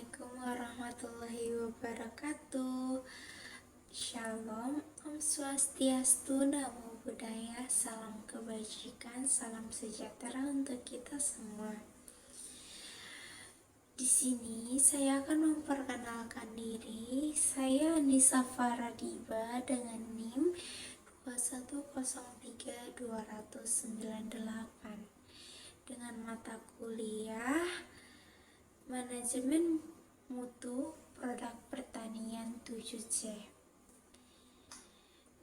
Assalamualaikum warahmatullahi wabarakatuh. Shalom, Om Swastiastu, Namo Buddhaya, salam kebajikan, salam sejahtera untuk kita semua. Di sini saya akan memperkenalkan diri. Saya Anissa Faradiba dengan NIM 2103298 dengan mata kuliah Manajemen Mutu Produk Pertanian 7C.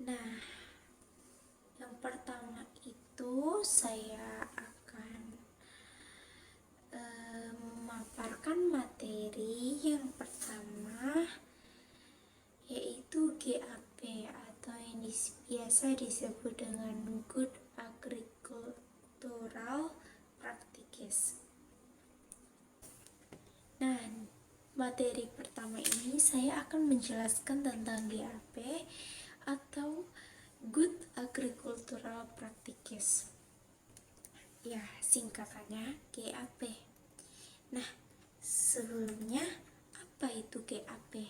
Nah, yang pertama itu saya akan memaparkan materi yang pertama, yaitu GAP atau yang biasa disebut dengan Good Agricultural Practices. Nah, materi pertama ini saya akan menjelaskan tentang GAP atau Good Agricultural Practices. Ya, singkatannya GAP. Nah, sebelumnya apa itu GAP?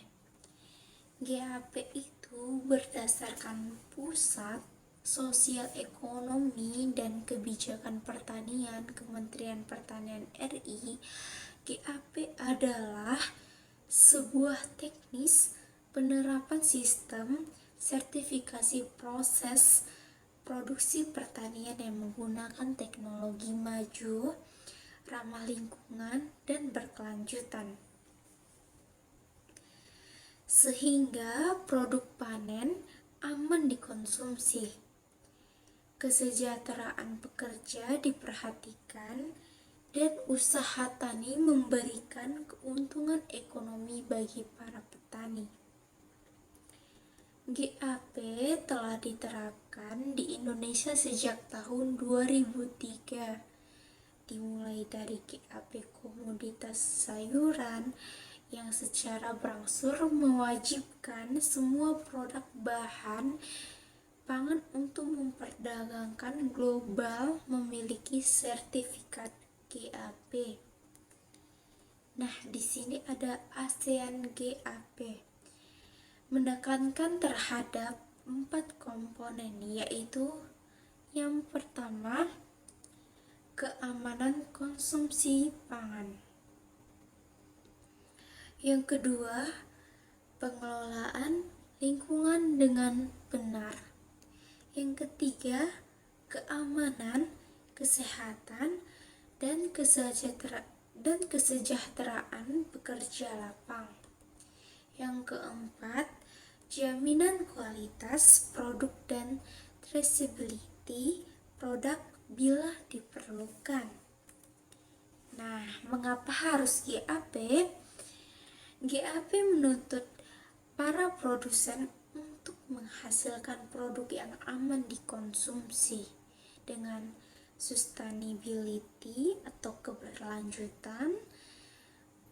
GAP itu berdasarkan Pusat Sosial Ekonomi dan Kebijakan Pertanian Kementerian Pertanian RI. GAP adalah sebuah teknis penerapan sistem sertifikasi proses produksi pertanian yang menggunakan teknologi maju, ramah lingkungan, dan berkelanjutan, sehingga produk panen aman dikonsumsi. Kesejahteraan pekerja diperhatikan dan usaha tani memberikan keuntungan ekonomi bagi para petani. GAP telah diterapkan di Indonesia sejak tahun 2003, dimulai dari GAP komoditas sayuran yang secara berangsur mewajibkan semua produk bahan pangan untuk memperdagangkan global memiliki sertifikat GAP. Nah, di sini ada ASEAN GAP. Menekankan terhadap 4 komponen, yaitu yang pertama, keamanan konsumsi pangan. Yang kedua, pengelolaan lingkungan dengan benar. Yang ketiga, keamanan, kesehatan, dan kesejahteraan pekerja lapang. Yang keempat, jaminan kualitas produk dan traceability produk bila diperlukan. Nah, mengapa harus GAP? GAP menuntut para produsen untuk menghasilkan produk yang aman dikonsumsi dengan sustainability atau keberlanjutan,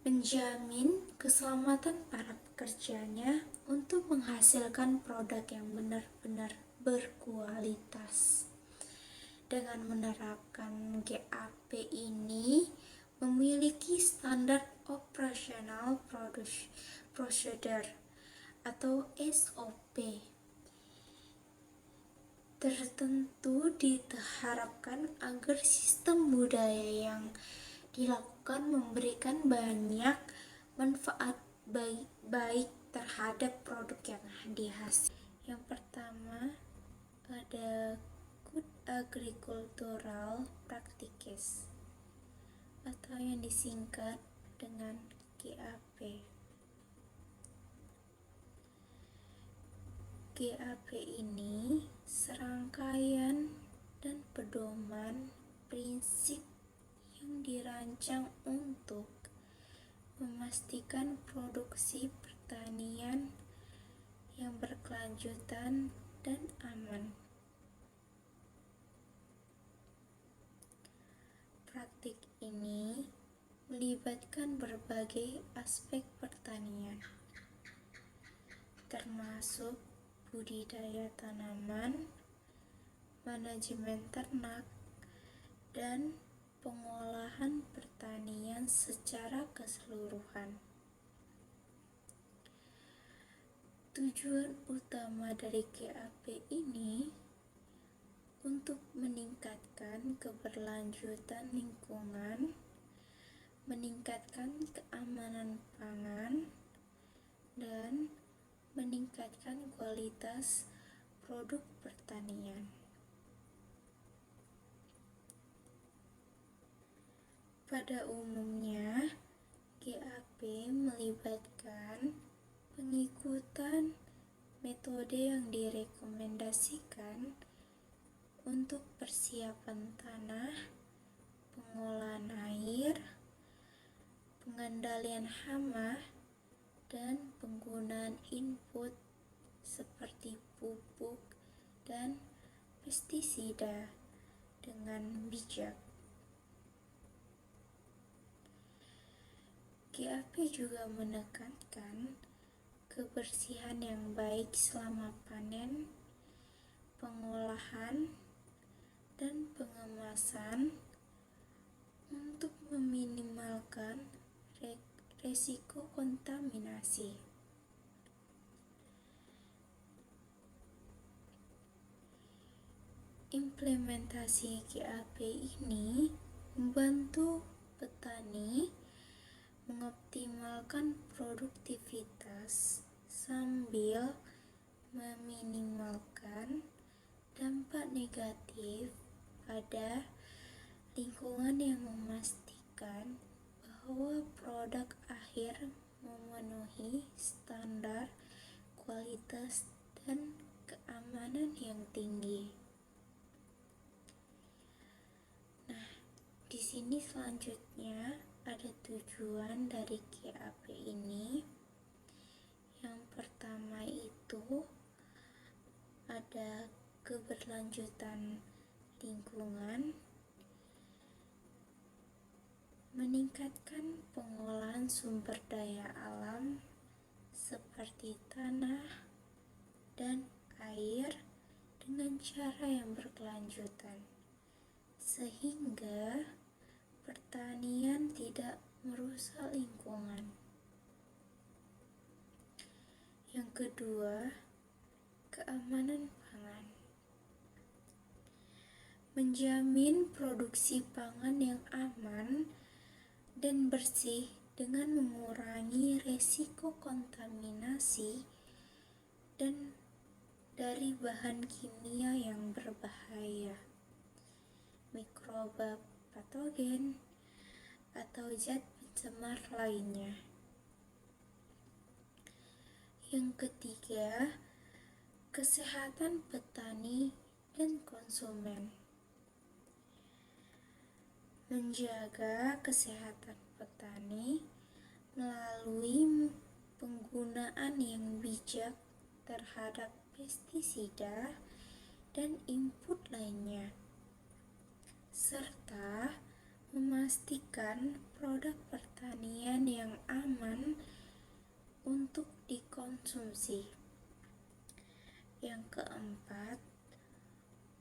menjamin keselamatan para pekerjanya untuk menghasilkan produk yang benar-benar berkualitas. Dengan menerapkan GAP ini memiliki standar operational procedure atau SOP tertentu, diharapkan agar sistem budaya yang dilakukan memberikan banyak manfaat baik terhadap produk yang dihasilkan. Yang pertama ada Good Agricultural Practices atau yang disingkat dengan GAP. GAP ini serangkaian dan pedoman prinsip yang dirancang untuk memastikan produksi pertanian yang berkelanjutan dan aman. Praktik ini melibatkan berbagai aspek pertanian, termasuk budidaya tanaman, manajemen ternak, dan pengolahan pertanian secara keseluruhan. Tujuan utama dari GAP ini untuk meningkatkan keberlanjutan lingkungan, meningkatkan keamanan pangan, dan meningkatkan kualitas produk pertanian. Pada umumnya, GAP melibatkan pengikutan metode yang direkomendasikan untuk persiapan tanah, pengolahan air, pengendalian hama, dan penggunaan input seperti pupuk dan pestisida dengan bijak. GAP juga menekankan kebersihan yang baik selama panen, pengolahan, dan pengemasan untuk meminimalkan resiko kontaminasi. Implementasi GAP ini membantu petani mengoptimalkan produktivitas sambil meminimalkan dampak negatif pada lingkungan yang memastikan bahwa produk akhir memenuhi standar kualitas dan keamanan yang tinggi. Nah, di sini selanjutnya ada tujuan dari GAP ini. Yang pertama itu ada keberlanjutan lingkungan, meningkatkan pengolahan sumber daya alam seperti tanah dan air dengan cara yang berkelanjutan, sehingga pertanian tidak merusak lingkungan. Yang kedua, keamanan pangan. Menjamin produksi pangan yang aman dan bersih dengan mengurangi resiko kontaminasi dan dari bahan kimia yang berbahaya, mikroba patogen, atau zat pencemar lainnya. Yang ketiga, kesehatan petani dan konsumen. Menjaga kesehatan petani melalui penggunaan yang bijak terhadap pestisida dan input lainnya, serta memastikan produk pertanian yang aman untuk dikonsumsi. Yang keempat,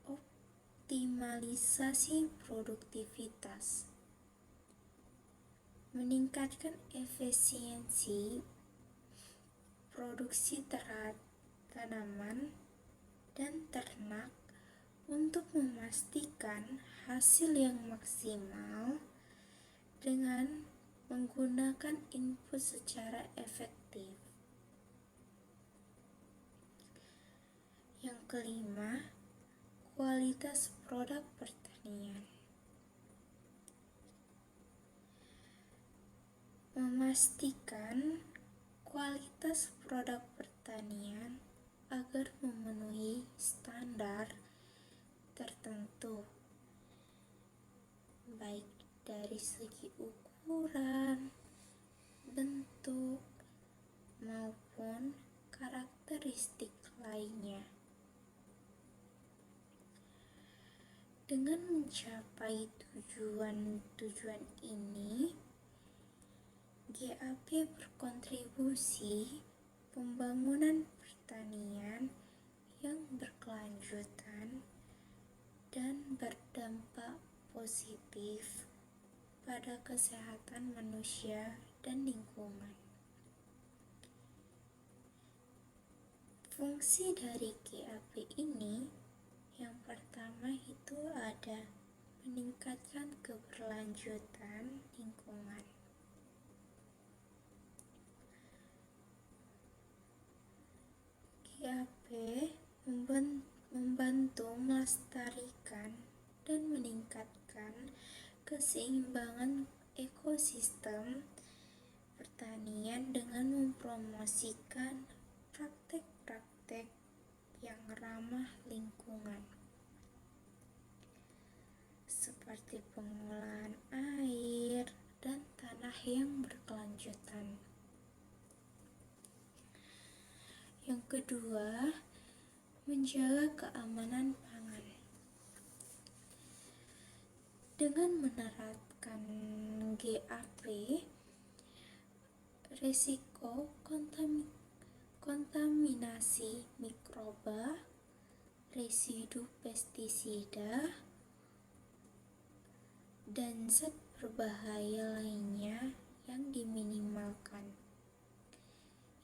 optimalisasi produktivitas. Meningkatkan efisiensi produksi tanaman dan ternak untuk memastikan hasil yang maksimal dengan menggunakan input secara efektif. Yang kelima, kualitas produk pertanian. Memastikan kualitas produk pertanian agar memenuhi standar tertentu, baik dari segi ukuran, bentuk, maupun karakteristik lainnya. Dengan mencapai tujuan ini, GAP berkontribusi pembangunan pertanian yang berkelanjutan dan berdampak positif pada kesehatan manusia dan lingkungan. Fungsi dari GAP ini yang pertama itu ada meningkatkan keberlanjutan lingkungan. GAP membantu melestarikan dan meningkatkan keseimbangan ekosistem pertanian dengan mempromosikan praktek-praktek yang ramah lingkungan, seperti pengolahan air dan tanah yang berkelanjutan. Yang kedua, menjaga keamanan pangan. Dengan menerapkan GAP, risiko kontaminasi mikroba, residu pestisida, dan zat berbahaya lainnya yang diminimalkan,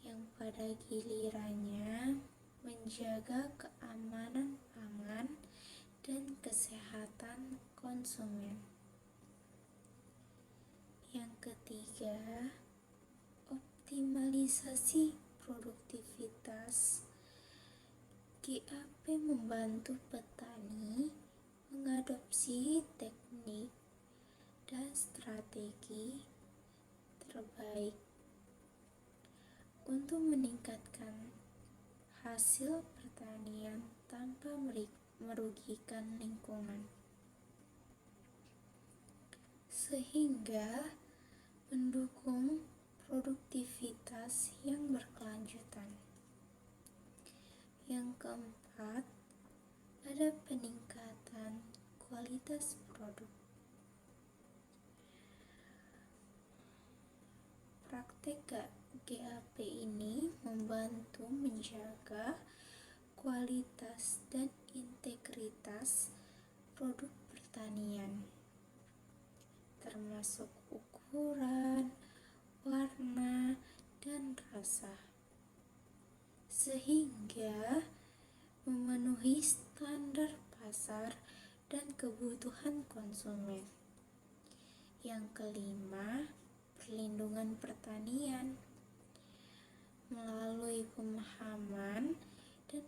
yang pada gilirannya menjaga keamanan pangan dan kesehatan konsumen. Yang ketiga, optimalisasi produktivitas. GAP membantu petani mengadopsi teknik dan strategi terbaik untuk meningkatkan hasil pertanian tanpa merugikan lingkungan, sehingga mendukung produktivitas yang berkelanjutan. Yang keempat, ada peningkatan kualitas produk. Praktek GAP ini membantu menjaga kualitas dan integritas produk pertanian, termasuk ukuran, warna, dan rasa, sehingga memenuhi standar pasar dan kebutuhan konsumen. Yang kelima, perlindungan pertanian. Melalui pemahaman dan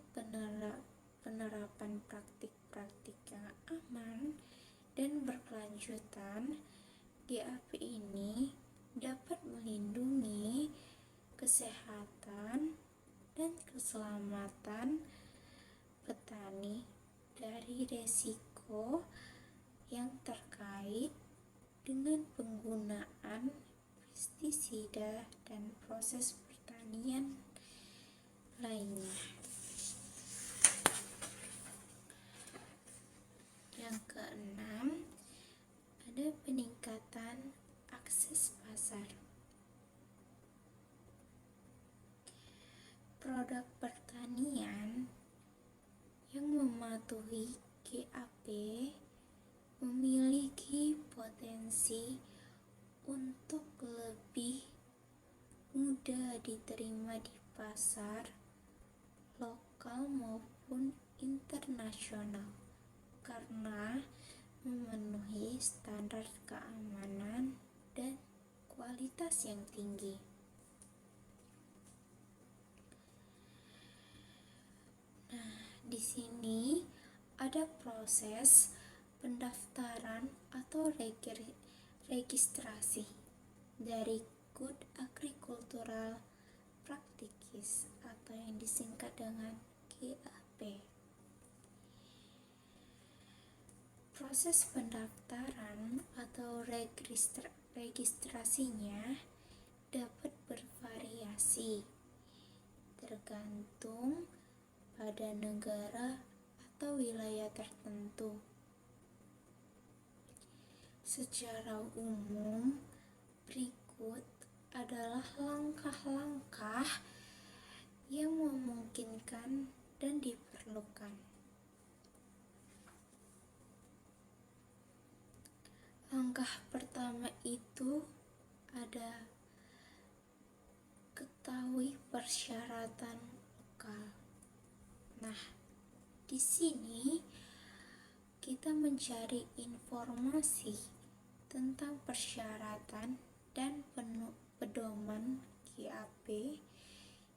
penerapan praktik-praktik yang aman dan berkelanjutan, GAP ini dapat melindungi kesehatan dan keselamatan petani dari risiko yang terkait dengan penggunaan pestisida dan proses pertanian lainnya. Yang keenam, ada peningkatan akses pasar. Produk pertanian yang mematuhi GAP memiliki potensi untuk lebih mudah diterima di pasar lokal maupun internasional karena memenuhi standar keamanan dan kualitas yang tinggi. Nah, di sini ada proses pendaftaran atau registrasi dari Good Agricultural Practices atau yang disingkat dengan GAP. Proses pendaftaran atau registrasinya dapat bervariasi tergantung pada negara atau wilayah tertentu. Secara umum, berikut adalah langkah-langkah yang memungkinkan dan diperlukan. Langkah pertama itu ada ketahui persyaratan lokal. Nah, di sini kita mencari informasi tentang persyaratan dan pedoman GAP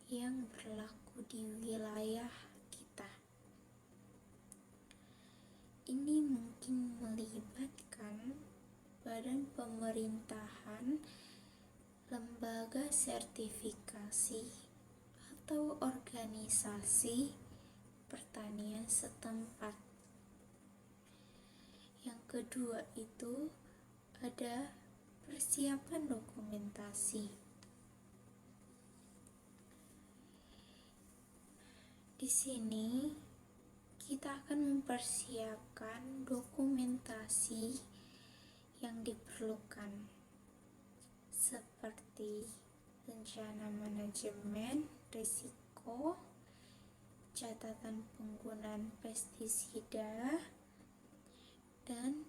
yang berlaku di wilayah kita. Ini mungkin melibatkan badan pemerintahan, lembaga sertifikasi, atau organisasi pertanian setempat. Yang kedua itu ada persiapan dokumentasi. Di sini kita akan mempersiapkan dokumentasi yang diperlukan seperti rencana manajemen risiko, catatan penggunaan pestisida, dan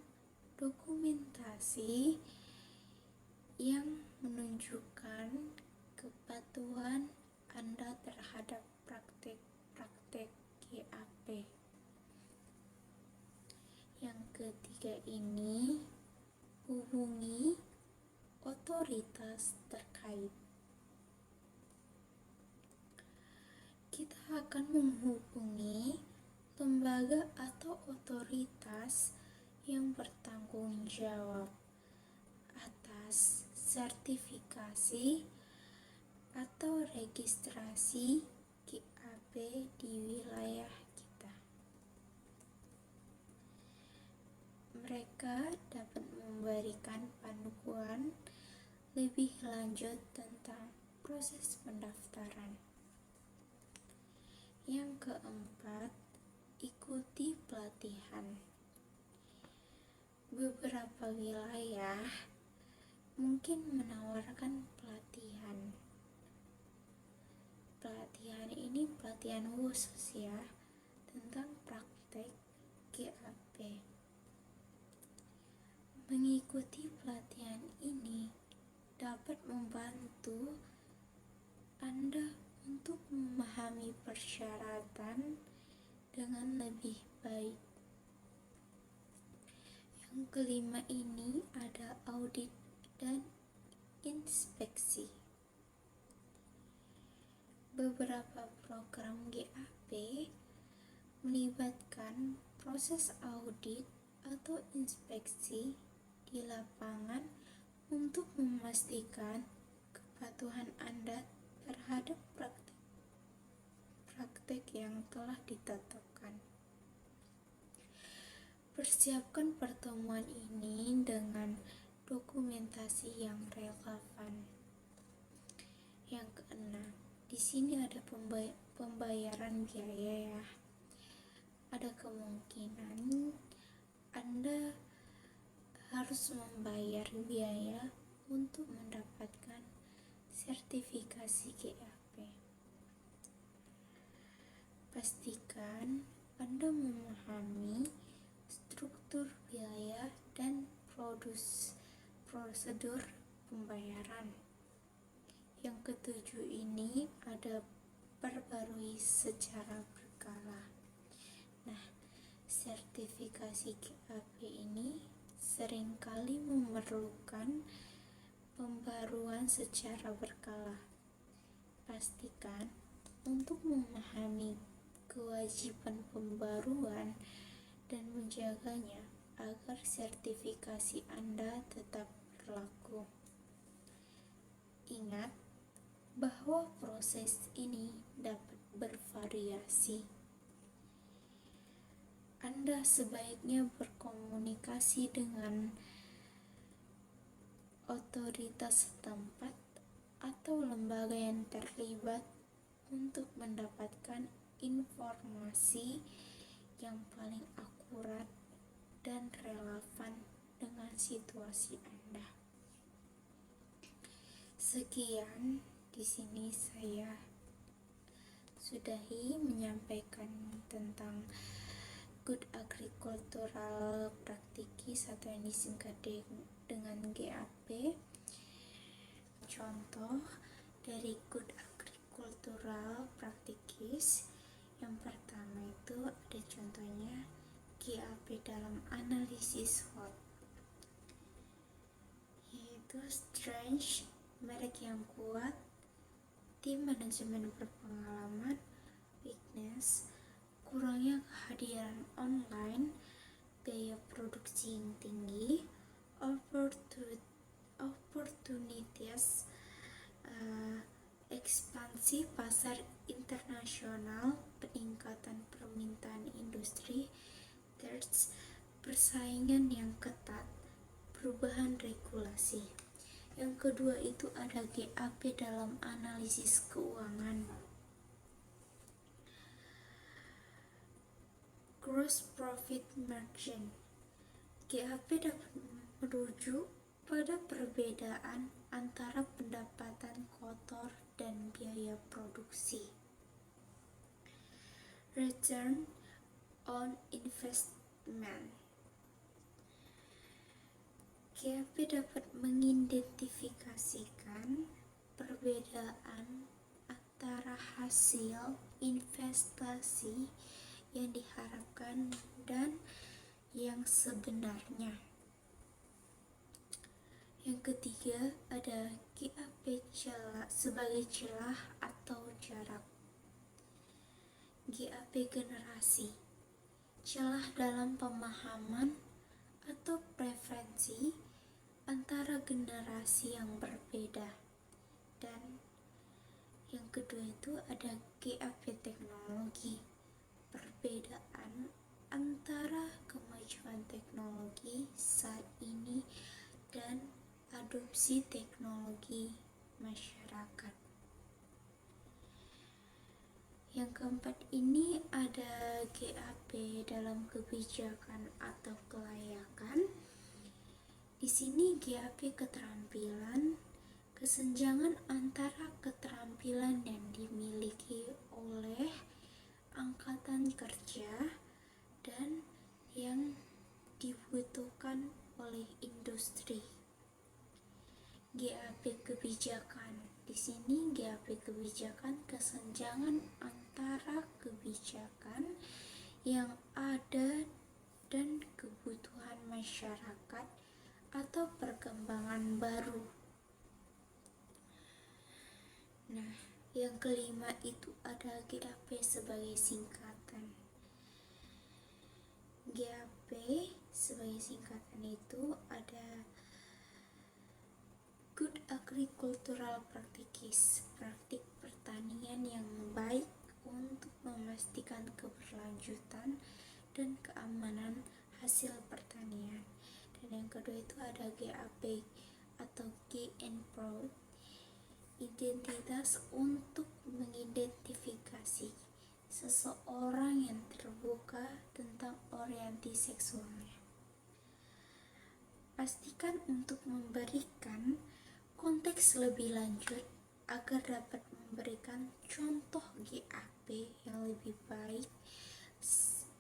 dokumentasi yang menunjukkan kepatuhan Anda terhadap praktek GAP. Yang ketiga ini, hubungi otoritas terkait. Kita akan menghubungi lembaga atau otoritas yang bertanggung jawab atas sertifikasi atau registrasi GAP di wilayah kita. Mereka dapat memberikan panduan lebih lanjut tentang proses pendaftaran. Yang keempat, ikuti pelatihan. Beberapa wilayah mungkin menawarkan pelatihan. Pelatihan ini pelatihan khusus ya, tentang praktek GAP. Mengikuti pelatihan ini dapat membantu Anda untuk memahami persyaratan dengan lebih baik. Yang kelima ini ada audit dan inspeksi. Beberapa program GAP melibatkan proses audit atau inspeksi di lapangan untuk memastikan kepatuhan Anda terhadap praktek yang telah ditetapkan. Persiapkan pertemuan ini dengan dokumentasi yang relevan. Yang keenam, di sini ada pembayaran biaya ya. Ada kemungkinan Anda harus membayar biaya untuk mendapatkan sertifikasi GAP. Pastikan Anda memahami struktur biaya dan prosedur pembayaran. Yang ketujuh ini ada perbarui secara berkala. Nah, sertifikasi GAP ini seringkali memerlukan pembaruan secara berkala. Pastikan untuk memahami kewajiban pembaruan dan menjaganya agar sertifikasi Anda tetap berlaku. Ingat bahwa proses ini dapat bervariasi. Anda sebaiknya berkomunikasi dengan otoritas setempat atau lembaga yang terlibat untuk mendapatkan informasi yang paling akurat dan relevan dengan situasi Anda. Sekian, di sini saya sudahi menyampaikan tentang Good Agricultural Practices atau yang disingkat dengan GAP. Contoh dari Good Agricultural Practices Yang pertama itu ada contohnya GAP dalam analisis SWOT, yaitu strength, merek yang kuat, tim manajemen berpengalaman, weakness, kurangnya kehadiran online, biaya produksi yang tinggi, opportunities, ekspansi pasar internasional, peningkatan permintaan industri, thirds, persaingan yang ketat, perubahan regulasi. Yang kedua itu ada GAP dalam analisis keuangan. Gross profit margin. GAP dapat merujuk pada perbedaan antara pendapatan kotor dan biaya produksi. Return on investment. GAP dapat mengidentifikasikan perbedaan antara hasil investasi yang diharapkan dan yang sebenarnya. Yang ketiga ada GAP sebagai celah atau jarak. GAP generasi, celah dalam pemahaman atau preferensi antara generasi yang berbeda. Dan yang kedua itu ada GAP teknologi, perbedaan antara kemajuan teknologi saat ini dan adopsi teknologi masyarakat. Yang keempat ini ada GAP dalam kebijakan atau kelayakan. Di sini GAP keterampilan, kesenjangan antara keterampilan yang dimiliki oleh angkatan kerja dan yang dibutuhkan oleh industri. GAP kebijakan. Di sini GAP kebijakan kesenjangan antara kebijakan yang ada dan kebutuhan masyarakat atau perkembangan baru. Nah, yang kelima itu ada GAP sebagai singkatan. GAP sebagai singkatan itu ada Good Agricultural Practices, praktik pertanian yang baik untuk memastikan keberlanjutan dan keamanan hasil pertanian. Dan yang kedua itu ada GAP atau Key and Proud, identitas untuk mengidentifikasi seseorang yang terbuka tentang orientasi seksualnya. Pastikan untuk memberikan konteks lebih lanjut agar dapat memberikan contoh GAP yang lebih baik,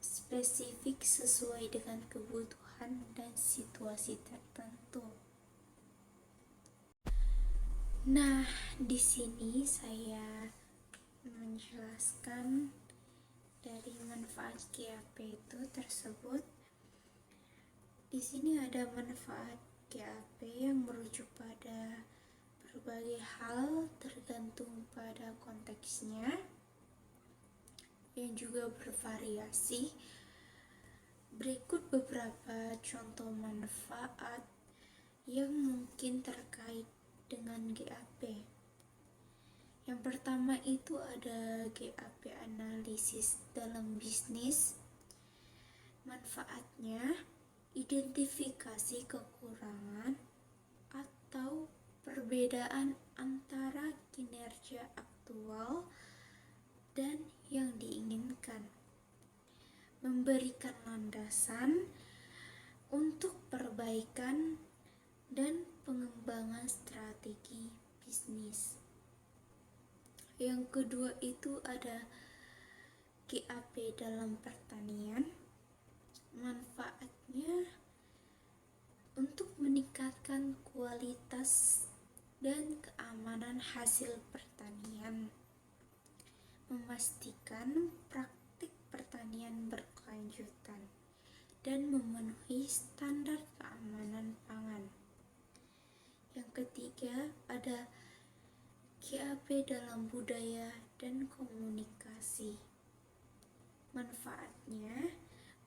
spesifik sesuai dengan kebutuhan dan situasi tertentu. Nah, di sini saya menjelaskan dari manfaat GAP itu tersebut. Di sini ada manfaat GAP yang merujuk pada berbagai hal tergantung pada konteksnya yang juga bervariasi. Berikut beberapa contoh manfaat yang mungkin terkait dengan GAP. Yang pertama itu ada GAP analisis dalam bisnis. Manfaatnya identifikasi kekurangan atau perbedaan antara kinerja aktual dan yang diinginkan, memberikan landasan untuk perbaikan dan pengembangan strategi bisnis. Yang kedua itu ada GAP dalam pertanian. Manfaatnya untuk meningkatkan kualitas dan keamanan hasil pertanian, memastikan praktik pertanian berkelanjutan dan memenuhi standar keamanan pangan. Yang ketiga, ada GAP dalam budaya dan komunikasi. Manfaatnya,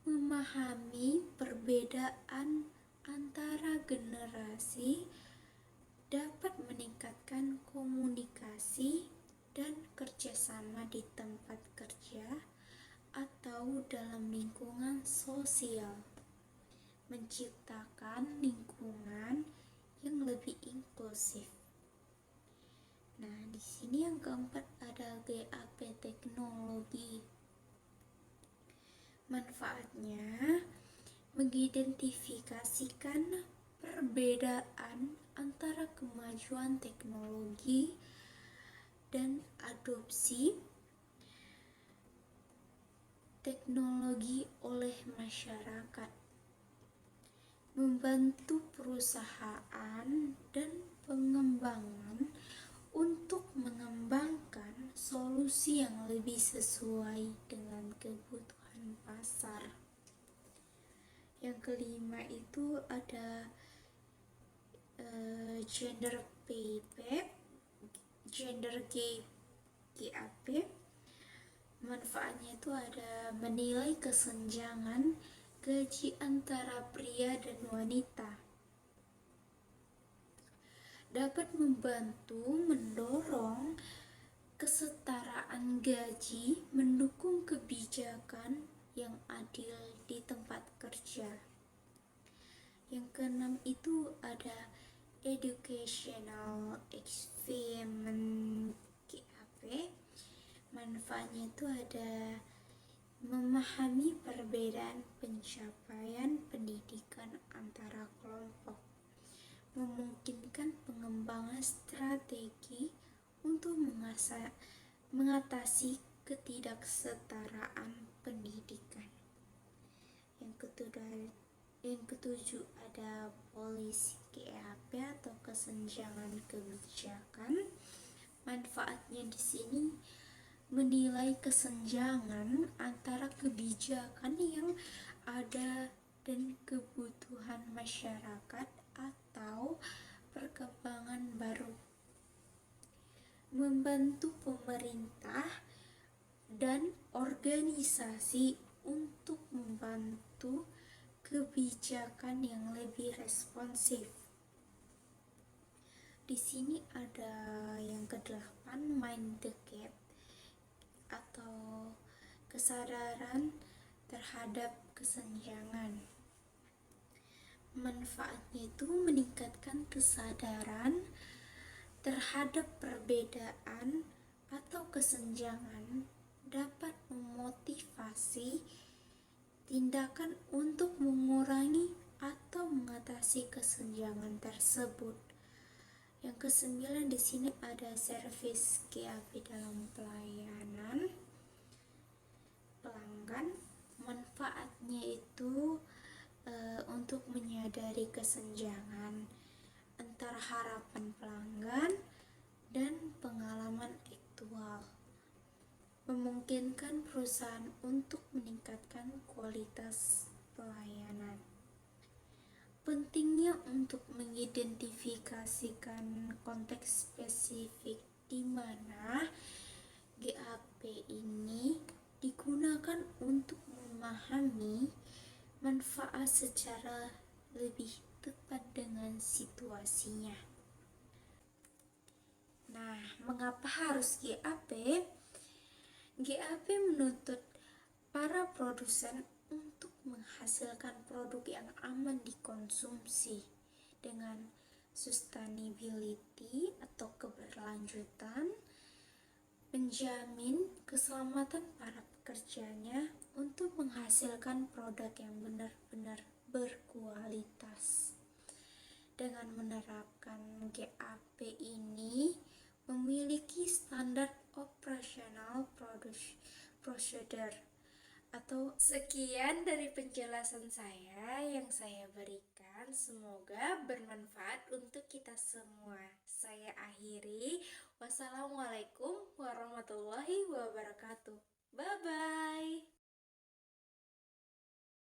memahami perbedaan antara generasi dapat meningkatkan komunikasi dan kerjasama di tempat kerja atau dalam lingkungan sosial, menciptakan lingkungan yang lebih inklusif. Nah, di sini yang keempat ada GAP teknologi. Manfaatnya, mengidentifikasikan perbedaan antara kemajuan teknologi dan adopsi teknologi oleh masyarakat, membantu perusahaan dan pengembangan untuk mengembangkan solusi yang lebih sesuai dengan kebutuhan pasar. Yang kelima itu ada gender pay gap, GAP. Manfaatnya itu ada menilai kesenjangan gaji antara pria dan wanita, dapat membantu mendorong kesetaraan gaji, mendukung kebijakan yang adil di tempat kerja. Yang keenam itu ada educational achievement GAP. Manfaatnya itu ada memahami perbedaan pencapaian pendidikan antara kelompok, memungkinkan pengembangan strategi untuk mengatasi ketidaksetaraan pendidikan. Yang ketujuh ada polisi GAP atau kesenjangan kebijakan. Manfaatnya di sini menilai kesenjangan antara kebijakan yang ada dan kebutuhan masyarakat atau perkembangan baru, membantu pemerintah dan organisasi untuk membantu kebijakan yang lebih responsif. Di sini ada yang ke-8, mind the gap atau kesadaran terhadap kesenjangan. Manfaatnya itu meningkatkan kesadaran terhadap perbedaan atau kesenjangan, dapat memotivasi tindakan untuk mengurangi atau mengatasi kesenjangan tersebut. Yang ke-9 di sini ada service GAP dalam pelayanan pelanggan. Manfaatnya itu untuk menyadari kesenjangan antara harapan pelanggan dan pengalaman aktual, memungkinkan perusahaan untuk meningkatkan kualitas pelayanan. Pentingnya untuk mengidentifikasikan konteks spesifik di mana GAP ini digunakan untuk memahami manfaat secara lebih tepat dengan situasinya. Nah, mengapa harus GAP? GAP menuntut para produsen untuk menghasilkan produk yang aman dikonsumsi dengan sustainability atau keberlanjutan, menjamin keselamatan para pekerjanya untuk menghasilkan produk yang benar-benar berkualitas. Dengan menerapkan GAP ini memiliki standar operasional procedure atau sekian dari penjelasan saya yang saya berikan. Semoga bermanfaat untuk kita semua. Saya akhiri. Wassalamualaikum Wassalamualaikum warahmatullahi wabarakatuh. Bye bye.